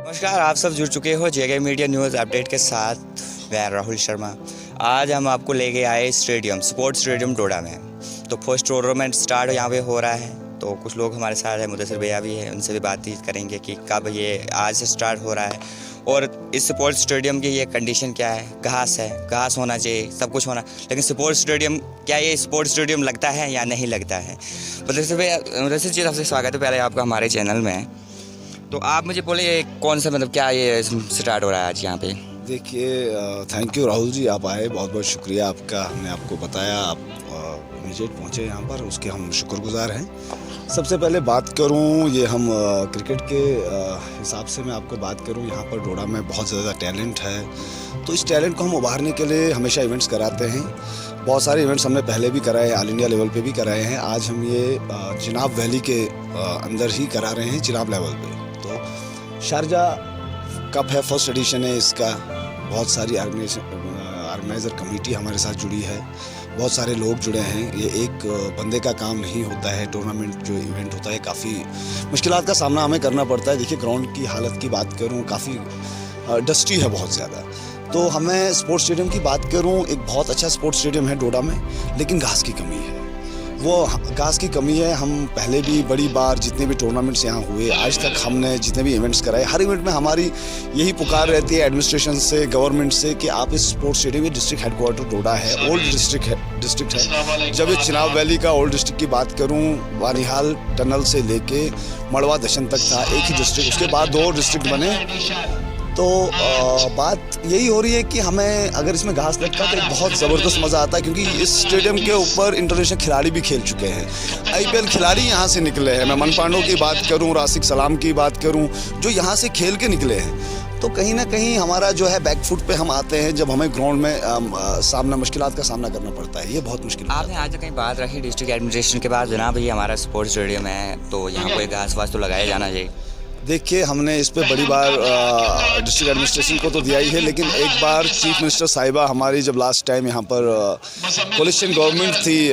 नमस्कार, आप सब जुड़ चुके हो जेके मीडिया न्यूज़ अपडेट के साथ। मैं राहुल शर्मा। आज हम आपको लेके आए स्टेडियम, स्पोर्ट्स स्टेडियम डोडा में। तो फर्स्ट टूर्नामेंट स्टार्ट यहाँ पे हो रहा है। तो कुछ लोग हमारे साथ हैं, मुदस्सिर भैया भी है, उनसे भी बातचीत करेंगे कि कब ये आज से स्टार्ट हो रहा है और इस स्पोर्ट्स स्टेडियम की ये कंडीशन क्या है। घास है, घास होना चाहिए, सब कुछ होना, लेकिन स्पोर्ट्स स्टेडियम क्या ये स्पोर्ट्स स्टेडियम लगता है या नहीं लगता है। मुदस्सिर भैया, मुदस्सिर जी सबसे स्वागत है पहले आपका हमारे चैनल में। तो आप मुझे बोले कौन सा मतलब क्या ये स्टार्ट हो रहा है आज यहाँ पे। देखिए, थैंक यू राहुल जी, आप आए, बहुत बहुत शुक्रिया आपका। हमने आपको बताया, आप इमीडिएट पहुँचे यहाँ पर, उसके हम शुक्रगुजार हैं। सबसे पहले बात करूँ, ये हम क्रिकेट के हिसाब से मैं आपको बात करूँ, यहाँ पर डोडा में बहुत ज़्यादा टैलेंट है। तो इस टैलेंट को हम उभारने के लिए हमेशा इवेंट्स कराते हैं। बहुत सारे इवेंट्स हमने पहले भी कराए, ऑल इंडिया लेवल पे भी कराए हैं। आज हम ये चिनाब वैली के अंदर ही करा रहे हैं, चिनाब लेवल पे। तो शारजा कप है, फर्स्ट एडिशन है इसका। बहुत सारी ऑर्गेनाइज़र कमेटी हमारे साथ जुड़ी है, बहुत सारे लोग जुड़े हैं। ये एक बंदे का काम नहीं होता है। टूर्नामेंट जो इवेंट होता है, काफ़ी मुश्किलात का सामना हमें करना पड़ता है। देखिए, ग्राउंड की हालत की बात करूँ, काफ़ी डस्टी है बहुत ज़्यादा। तो हमें स्पोर्ट्स स्टेडियम की बात करूँ, एक बहुत अच्छा स्पोर्ट्स स्टेडियम है डोडा में, लेकिन घास की कमी है। वो घास की कमी है। हम पहले भी बड़ी बार जितने भी टूर्नामेंट्स यहाँ हुए, आज तक हमने जितने भी इवेंट्स कराए, हर इवेंट में हमारी यही पुकार रहती है एडमिनिस्ट्रेशन से, गवर्नमेंट से, कि आप इस स्पोर्ट्स स्टेडियम, ये डिस्ट्रिक्ट हेडक्वार्टर डोडा है, ओल्ड डिस्ट्रिक्ट है। जब ये चिनाब वैली का ओल्ड डिस्ट्रिक्ट की बात करूँ, वानिहाल टनल से लेके मड़वा दशन तक था एक ही डिस्ट्रिक्ट, उसके बाद 2 डिस्ट्रिक्ट बने। तो बात यही हो रही है कि हमें अगर इसमें घास लगता है तो एक बहुत ज़बरदस्त मज़ा आता है, क्योंकि इस स्टेडियम के ऊपर इंटरनेशनल खिलाड़ी भी खेल चुके हैं। IPL खिलाड़ी यहाँ से निकले हैं। मैं मनपांडो की बात करूँ, राशिक सलाम की बात करूँ, जो यहाँ से खेल के निकले हैं। तो कहीं ना कहीं हमारा जो है बैक फुट पे हम आते हैं जब हमें ग्राउंड में मुश्किलात का सामना करना पड़ता है। ये बहुत मुश्किल है। आपने आज कहीं बात रखी डिस्ट्रिक्ट एडमिनिस्ट्रेशन के बाद, जनाब ये हमारा स्पोर्ट्स स्टेडियम है तो यहाँ कोई घास वास तो लगाया जाना चाहिए। देखिए, हमने इस पे बड़ी बार डिस्ट्रिक्ट एडमिनिस्ट्रेशन को तो दिया ही है, लेकिन एक बार चीफ मिनिस्टर साहिबा हमारी जब लास्ट टाइम यहाँ पर कोलिशन गवर्नमेंट थी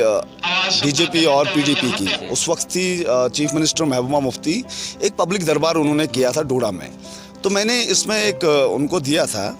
BJP और PDP की, उस वक्त थी चीफ मिनिस्टर महबूबा मुफ्ती, एक पब्लिक दरबार उन्होंने किया था डोडा में। तो मैंने इसमें एक उनको दिया था,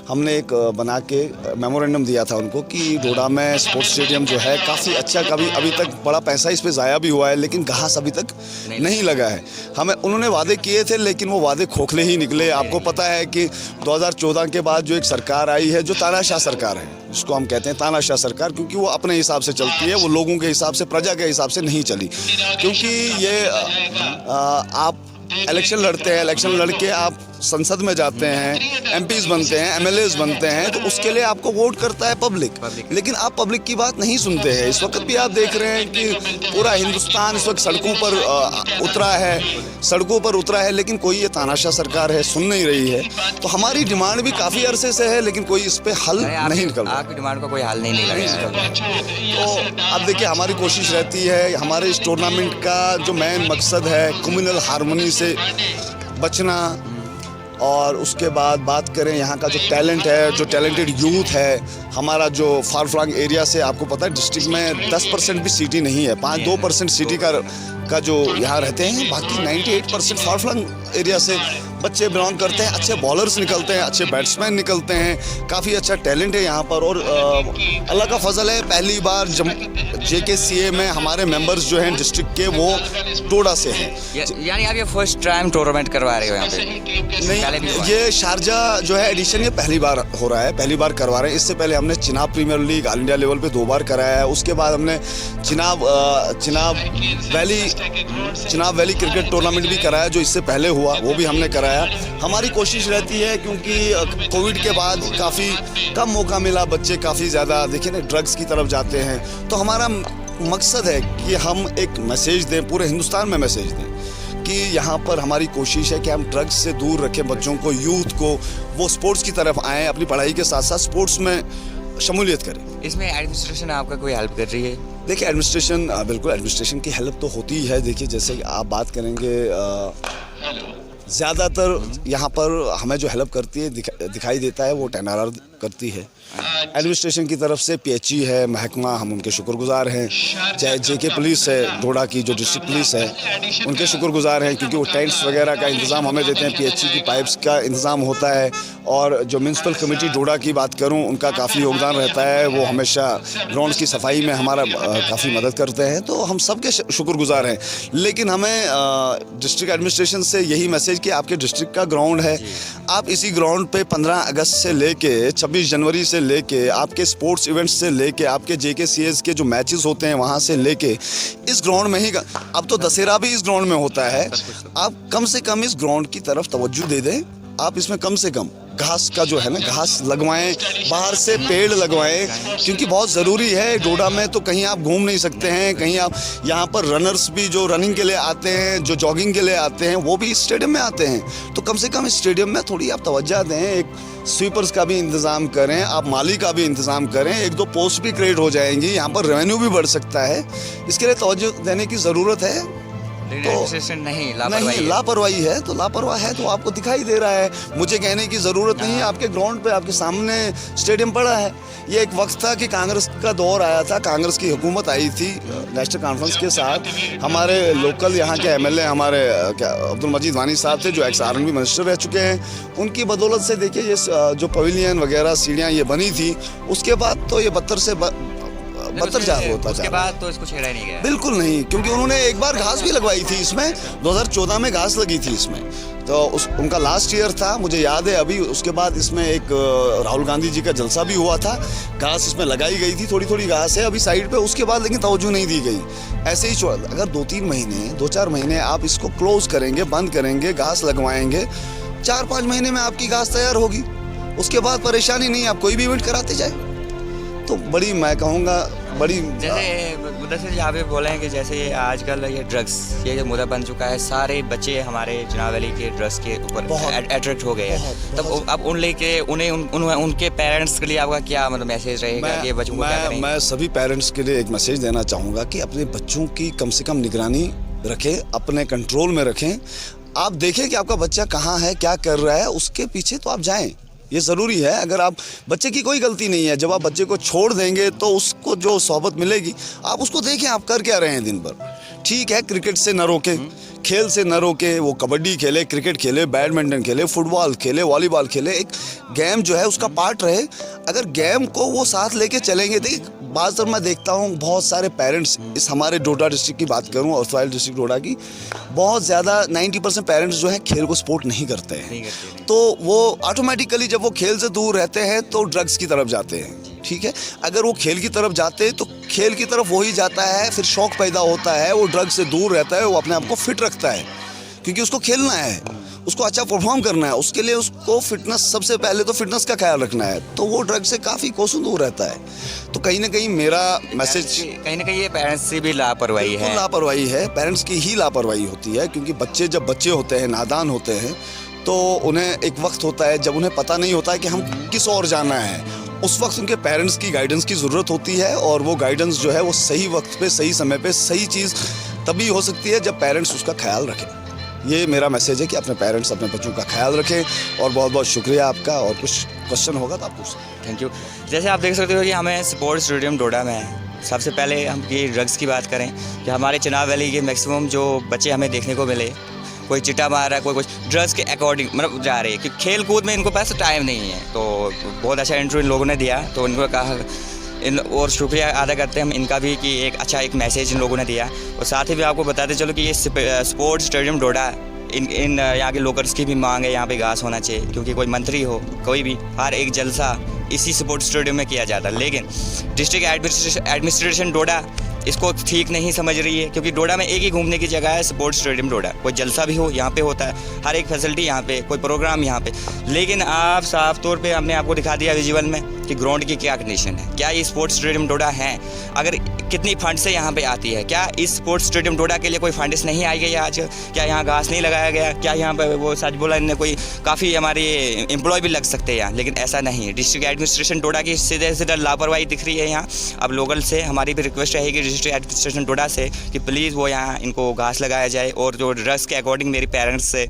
हमने एक बना के मेमोरेंडम दिया था उनको कि डोडा में स्पोर्ट्स स्टेडियम जो है काफ़ी अच्छा, कभी अभी तक बड़ा पैसा इस पे ज़ाया भी हुआ है, लेकिन घास अभी तक नहीं लगा है। हमें उन्होंने वादे किए थे, लेकिन वो वादे खोखले ही निकले। आपको पता है कि 2014 के बाद जो एक सरकार आई है, जो तानाशाह सरकार है, जिसको हम कहते हैं तानाशाह सरकार, क्योंकि वो अपने हिसाब से चलती है, वो लोगों के हिसाब से, प्रजा के हिसाब से नहीं चली। क्योंकि ये आप इलेक्शन लड़ते हैं, इलेक्शन लड़के आप संसद में जाते हैं, MPs बनते हैं, MLAs बनते हैं, तो उसके लिए आपको वोट करता है पब्लिक। लेकिन आप पब्लिक की बात नहीं सुनते हैं। इस वक्त भी आप देख रहे हैं कि पूरा हिंदुस्तान इस वक्त सड़कों पर उतरा है, लेकिन कोई ये तानाशाह सरकार है, सुन नहीं रही है। तो हमारी डिमांड भी काफ़ी अरसे से है, लेकिन कोई इस पर हल नहीं निकल रहा। आपकी डिमांड का कोई हल नहीं निकल। तो अब देखिए, हमारी कोशिश रहती है, हमारे इस टूर्नामेंट का जो मेन मकसद है कम्युनल हारमोनी से बचना, और उसके बाद बात करें यहाँ का जो टैलेंट है, जो टैलेंटेड यूथ है, हमारा जो फार फ्लंग एरिया से, आपको पता है डिस्ट्रिक्ट में 10% भी सिटी नहीं है, 2% सिटी का जो यहाँ रहते हैं, बाकी 98% फार फ्लंग एरिया से बच्चे बिलोंग करते हैं। अच्छे बॉलर्स निकलते हैं, अच्छे बैट्समैन निकलते हैं, काफ़ी अच्छा टैलेंट है यहाँ पर। और अल्लाह का फजल है, पहली बार JKCA में हमारे मेंबर्स जो हैं डिस्ट्रिक्ट के, वो डोडा से हैं। यानी आप ये फर्स्ट टाइम टूर्नामेंट करवा रहे हो यहाँ पे? नहीं, ये शारजा जो है एडिशन, ये पहली बार हो रहा है, पहली बार करवा रहे हैं। इससे पहले हमने Chenab premier league all India level पे 2 बार कराया है। उसके बाद हमने चिनाब वैली क्रिकेट टूर्नामेंट भी कराया, जो इससे पहले हुआ, वो भी हमने कराया। हमारी कोशिश रहती है, क्योंकि कोविड के बाद काफ़ी कम मौका मिला, बच्चे काफ़ी ज़्यादा देखिए ना ड्रग्स की तरफ जाते हैं। तो हमारा मकसद है कि हम एक मैसेज दें, पूरे हिंदुस्तान में मैसेज दें कि यहाँ पर हमारी कोशिश है कि हम ड्रग्स से दूर रखें बच्चों को, यूथ को, वो स्पोर्ट्स की तरफ आएँ, अपनी पढ़ाई के साथ साथ स्पोर्ट्स में शमूलियत करें। इसमें एडमिनिस्ट्रेशन आपका कोई हेल्प कर रही है? देखिए, एडमिनिस्ट्रेशन बिल्कुल एडमिनिस्ट्रेशन की हेल्प तो होती ही है। देखिए, जैसे आप बात करेंगे, ज़्यादातर यहाँ पर हमें जो हेल्प करती है दिखाई देता है, वो करती है। एडमिनिस्ट्रेशन की तरफ से पीएचई है, महकमा, हम उनके शुक्रगुजार हैं। चाहे जेके पुलिस है डोडा की, जो डिस्ट्रिक्ट पुलिस है, उनके शुक्रगुजार हैं क्योंकि वो टेंट्स वगैरह का इंतज़ाम हमें देते हैं, पीएचई की पाइप्स का इंतज़ाम होता है। और जो म्यूनसिपल कमेटी डोडा की बात करूं, उनका काफ़ी योगदान रहता है, वो हमेशा ग्राउंड्स की सफाई में हमारा काफ़ी मदद करते हैं, तो हम सबके शुक्रगुजार हैं। लेकिन हमें डिस्ट्रिक्ट एडमिनिस्ट्रेशन से यही मैसेज कि आपके डिस्ट्रिक्ट का ग्राउंड है, आप इसी ग्राउंड पे 15 अगस्त से लेके 26 जनवरी से लेके आपके स्पोर्ट्स इवेंट्स से लेके आपके JKCS के जो मैचेस होते हैं वहाँ से लेके इस ग्राउंड में ही, अब तो दशहरा भी इस ग्राउंड में होता है, आप कम से कम इस ग्राउंड की तरफ तवज्जो दे दें। आप इसमें कम से कम घास का जो है ना, घास लगवाएं, बाहर से पेड़ लगवाएं, क्योंकि बहुत ज़रूरी है। डोडा में तो कहीं आप घूम नहीं सकते हैं, कहीं आप यहाँ पर रनर्स भी जो रनिंग के लिए आते हैं, जो जॉगिंग के लिए आते हैं, वो भी इस स्टेडियम में आते हैं। तो कम से कम इस स्टेडियम में थोड़ी आप तवज्जो दें, एक स्वीपर्स का भी इंतज़ाम करें, आप माली का भी इंतज़ाम करें, 1-2 पोस्ट भी क्रिएट हो जाएंगी, यहाँ पर रेवेन्यू भी बढ़ सकता है, इसके लिए तवज्जो देने की ज़रूरत है। तो नहीं, लापरवाही है तो लापरवाह है तो आपको दिखाई दे रहा है, मुझे कहने की ज़रूरत नहीं है। आपके ग्राउंड पे आपके सामने स्टेडियम पड़ा है। ये एक वक्त था कि कांग्रेस का दौर आया था, कांग्रेस की हुकूमत आई थी नेशनल कॉन्फ्रेंस के साथ। हमारे लोकल यहाँ के MLA हमारे अब्दुल मजीद वानी साहब थे, जो एक्स RNB मिनिस्टर रह चुके हैं, उनकी बदौलत से देखिए ये जो पवेलियन वगैरह सीढ़ियाँ ये बनी थी, उसके बाद तो ये बदतर से बदतर जा होता उसके बाद तो इसको छेड़ा नहीं गया, बिल्कुल नहीं, क्योंकि उन्होंने एक बार घास भी लगवाई थी इसमें, 2014 में घास लगी थी इसमें, तो उनका लास्ट ईयर था, मुझे याद है अभी। उसके बाद इसमें एक राहुल गांधी जी का जलसा भी हुआ था, घास इसमें लगाई गई थी, थोड़ी थोड़ी घास है अभी साइड पे, उसके बाद लेकिन तवज्जो नहीं दी गई। ऐसे ही अगर 2-3 महीने 2-4 महीने आप इसको क्लोज करेंगे, बंद करेंगे, घास लगवाएंगे, 4-5 महीने में आपकी घास तैयार होगी, उसके बाद परेशानी नहीं, आप कोई भी इवेंट कराते जाए। तो बड़ी, मैं कहूँगा बड़ी, जैसे यहाँ पे बोले हैं कि जैसे ये आजकल ये ड्रग्स, ये जो मुद्दा बन चुका है, सारे बच्चे हमारे जनाब वली के ड्रग्स के ऊपर अट्रैक्ट हो गए हैं। तब अब उनके पेरेंट्स के लिए आपका क्या मतलब मैसेज रहेगा कि बच्चों को क्या करें? मैं सभी पेरेंट्स के लिए एक मैसेज देना चाहूँगा कि अपने बच्चों की कम से कम निगरानी रखें, अपने कंट्रोल में रखें। आप देखें कि आपका बच्चा कहाँ है, क्या कर रहा है, उसके पीछे तो आप जाएँ, ये ज़रूरी है। अगर आप, बच्चे की कोई गलती नहीं है, जब आप बच्चे को छोड़ देंगे तो उसको जो सोहबत मिलेगी, आप उसको देखें आप कर क्या रहे हैं दिन भर। ठीक है, क्रिकेट से न रोके, खेल से न रोके, वो कबड्डी खेले, क्रिकेट खेले, बैडमिंटन खेले, फुटबॉल खेले, वॉलीबॉल खेले, एक गेम जो है उसका पार्ट रहे। अगर गेम को वो साथ लेके चलेंगे, देखिए बात सर मैं देखता हूँ बहुत सारे पेरेंट्स, इस हमारे डोडा डिस्ट्रिक्ट की बात करूँ और सॉइल डिस्ट्रिक्ट डोडा की, बहुत ज़्यादा 90% पेरेंट्स जो है खेल को सपोर्ट नहीं करते हैं, तो वो ऑटोमेटिकली जब वो खेल से दूर रहते हैं तो ड्रग्स की तरफ जाते हैं। ठीक है, अगर वो खेल की तरफ जाते हैं तो खेल की तरफ वही जाता है, फिर शौक पैदा होता है, वो ड्रग्स से दूर रहता है, वो अपने आप को फिट रखता है, क्योंकि उसको खेलना है, उसको अच्छा परफॉर्म करना है, उसके लिए उसको फिटनेस, सबसे पहले तो फिटनेस का ख्याल रखना है, तो वो ड्रग से काफ़ी कोसों दूर रहता है। तो कहीं ना कहीं मेरा मैसेज, कहीं ना कहीं ये पेरेंट्स से भी लापरवाही है, लापरवाही है, पेरेंट्स की ही लापरवाही होती है, क्योंकि बच्चे जब बच्चे होते हैं, नादान होते हैं, तो उन्हें एक वक्त होता है जब उन्हें पता नहीं होता है कि हम किस ओर जाना है, उस वक्त उनके पेरेंट्स की गाइडेंस की ज़रूरत होती है, और वो गाइडेंस जो है वो सही वक्त पे, सही समय पे, सही चीज़ तभी हो सकती है जब पेरेंट्स उसका ख्याल रखें। ये मेरा मैसेज है कि अपने पेरेंट्स, अपने बच्चों का ख्याल रखें। और बहुत बहुत शुक्रिया आपका, और कुछ क्वेश्चन होगा तो आप पूछ सकते हैं। Thank you. जैसे आप देख सकते हो कि हमें स्पोर्ट्स स्टेडियम डोडा में है। सबसे पहले हम ये ड्रग्स की बात करें कि हमारे चिनाब वैली के मैक्सिमम जो बच्चे हमें देखने को मिले, कोई चिट्टा मार रहा है, कोई कुछ ड्रग्स के अकॉर्डिंग मतलब जा रही है, क्योंकि खेल कूद में इनको पास टाइम नहीं है। तो बहुत अच्छा इंटरव्यू इन लोगों ने दिया, तो इनको कहा और शुक्रिया अदा करते हैं हम इनका भी कि एक अच्छा एक मैसेज इन लोगों ने दिया। और साथ ही भी आपको बताते चलो कि ये स्पोर्ट्स स्टेडियम डोडा, इन यहाँ के लोकल्स की भी मांग है, यहाँ पे घास होना चाहिए, क्योंकि कोई मंत्री हो, कोई भी, हर एक जलसा इसी स्पोर्ट्स स्टेडियम में किया जाता है। लेकिन डिस्ट्रिक्ट एडमिनिस्ट्रेशन डोडा इसको ठीक नहीं समझ रही है, क्योंकि डोडा में एक ही घूमने की जगह है, स्पोर्ट्स स्टेडियम डोडा। कोई जलसा भी हो यहाँ पे होता है, हर एक फैसिलिटी यहाँ पे, कोई प्रोग्राम यहाँ पे। लेकिन आप साफ तौर पे हमने आपको दिखा दिया विजुअल में कि ग्राउंड की क्या कंडीशन है, क्या ये स्पोर्ट्स स्टेडियम डोडा है, अगर कितनी फंड से यहाँ पे आती है, क्या इस स्पोर्ट्स स्टेडियम डोडा के लिए कोई फंड्स नहीं आई गई आज, क्या यहाँ घास नहीं लगाया गया, क्या यहाँ पर वो सच बोला इन्हें कोई काफ़ी हमारे एम्प्लॉय भी लग सकते हैं यहाँ, लेकिन ऐसा नहीं है। डिस्ट्रिक्ट एडमिनिस्ट्रेशन डोडा की सीधे सीधे लापरवाही दिख रही है यहाँ। अब लोकल से हमारी भी रिक्वेस्ट रहेगी डिस्ट्रिक्ट एडमिनिस्ट्रेशन डोडा से कि प्लीज़ वो यहाँ इनको घास लगाया जाए, और जो ड्रग्स के अकॉर्डिंग मेरी पेरेंट्स से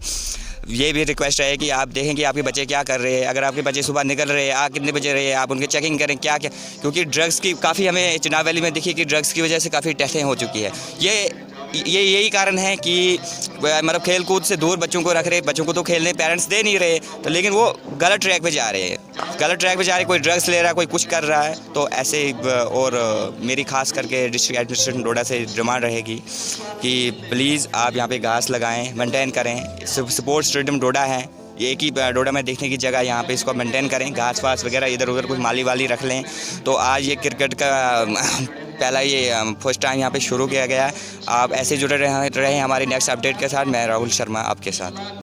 ये भी रिक्वेस्ट है कि आप देखें कि आपके बच्चे क्या कर रहे हैं। अगर आपके बच्चे सुबह निकल रहे हैं, आ कितने बजे रहे हैं, आप उनकी चेकिंग करें क्या क्या, क्योंकि ड्रग्स की काफ़ी हमें चिनाब वैली में दिखी कि ड्रग्स की वजह से काफ़ी डेथें हो चुकी है। ये यही कारण है कि मतलब खेल कूद से दूर बच्चों को रख रहे, बच्चों को तो खेलने पेरेंट्स दे नहीं रहे, तो लेकिन वो गलत ट्रैक पे जा रहे हैं, गलत ट्रैक पे जा रहे हैं। कोई ड्रग्स ले रहा है, कोई कुछ कर रहा है, तो ऐसे और मेरी खास करके डिस्ट्रिक्ट एडमिनिस्ट्रेशन डोडा से डिमांड रहेगी कि प्लीज़ आप यहाँ पे घास लगाएं, मेंटेन करें। स्पोर्ट्स स्टेडियम डोडा है, एक ही डोडा में देखने की जगह, यहाँ पे इसको मेंटेन करें, घास वास वगैरह इधर उधर कुछ माली वाली रख लें। तो आज ये क्रिकेट का पहला ये फर्स्ट टाइम यहाँ पे शुरू किया गया है। आप ऐसे जुड़े रहे हमारे नेक्स्ट अपडेट के साथ। मैं राहुल शर्मा आपके साथ।